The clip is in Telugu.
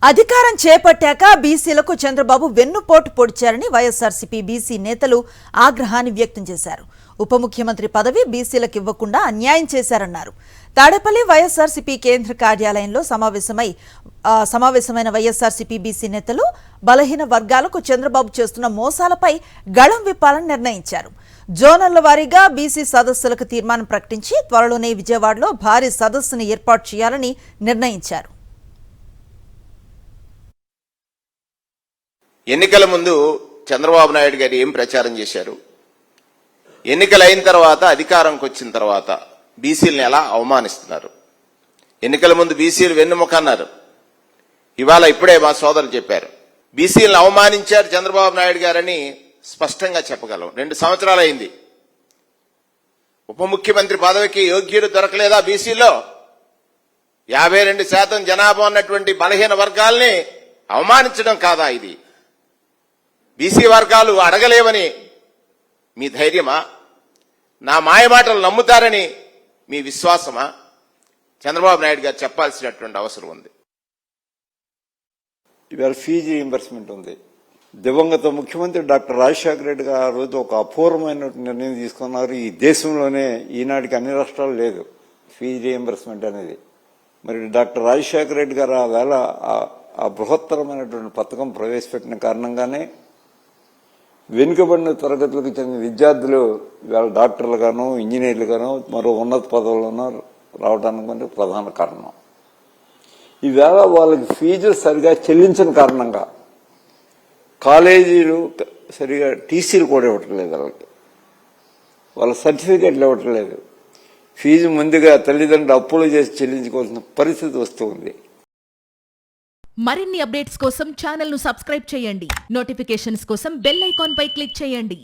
అధికారం చేపట్టాక బీసీలకు చంద్రబాబు వెన్నుపోటు పొడిచారని వైఎస్ఆర్సీపీ బీసీ నేతలు ఆగ్రహాన్ని వ్యక్తం చేశారు. ఉప ముఖ్యమంత్రి పదవి బీసీలకు ఇవ్వకుండా అన్యాయం చేశారన్నారు. తాడేపల్లి వైఎస్ఆర్సీపీ కేంద్ర కార్యాలయంలో సమావేశమైన వైఎస్ఆర్సీపీ బీసీ నేతలు బలహీన వర్గాలకు చంద్రబాబు చేస్తున్న మోసాలపై గళం విప్పాలని నిర్ణయించారు. జోనల్ల వారీగా బీసీ సదస్సులకు తీర్మానం ప్రకటించి త్వరలోనే విజయవాడలో భారీ సదస్సును ఏర్పాటు చేయాలని నిర్ణయించారు. ఎన్నికల ముందు చంద్రబాబు నాయుడు గారు ఏం ప్రచారం చేశారు, ఎన్నికలు అయిన తర్వాత అధికారంకి వచ్చిన తర్వాత బీసీలను ఎలా అవమానిస్తున్నారు. ఎన్నికల ముందు బీసీలు వెన్నుముకన్నారు, ఇవాళ ఇప్పుడే మా సోదరులు చెప్పారు బీసీలను అవమానించారు చంద్రబాబు నాయుడు గారని స్పష్టంగా చెప్పగలం. 2 సంవత్సరాలు అయింది. ఉప ముఖ్యమంత్రి పదవికి యోగ్యులు దొరకలేదా బీసీలో? 52% జనాభా ఉన్నటువంటి బలహీన వర్గాల్ని అవమానించడం కాదా ఇది? బీసీ వర్గాలు అడగలేవని మీ ధైర్యమా? నా మాయమాటలు నమ్ముతారని మీ విశ్వాసమా? చంద్రబాబు నాయుడు గారు చెప్పాల్సినటువంటి అవసరం ఉంది. ఇవాళ ఫీజు రీయింబర్స్మెంట్ ఉంది. దివంగత ముఖ్యమంత్రి డాక్టర్ రాజశేఖర రెడ్డి గారు ఆ రోజు ఒక అపూర్వమైన నిర్ణయం తీసుకున్నారు. ఈ దేశంలోనే ఈనాటికి అన్ని రాష్ట్రాలు లేదు ఫీజు రీయింబర్స్మెంట్ అనేది. మరి డాక్టర్ రాజశేఖర రెడ్డి గారు ఆ వేళ ఆ బృహత్తరమైనటువంటి పథకం ప్రవేశపెట్టిన కారణంగానే వెనుకబడిన తరగతులకు చెందిన విద్యార్థులు ఇవాళ డాక్టర్లు గాను, ఇంజనీర్లు గాను, మరో ఉన్నత పదవులను రావడానికి ప్రధాన కారణం. ఈవేళ వాళ్ళకి ఫీజులు సరిగా చెల్లించిన కారణంగా కాలేజీలు సరిగా టీసీలు కూడా ఇవ్వట్లేదు, వాళ్ళ సర్టిఫికేట్లు ఇవ్వట్లేదు. ఫీజు ముందుగా తల్లిదండ్రులు అప్పులు చేసి చెల్లించుకోవాల్సిన పరిస్థితి వస్తూ ఉంది. మరిన్ని అప్డేట్స్ కోసం ఛానల్ ను సబ్స్క్రైబ్ చేయండి. నోటిఫికేషన్స్ కోసం బెల్ ఐకాన్ పై క్లిక్ చేయండి.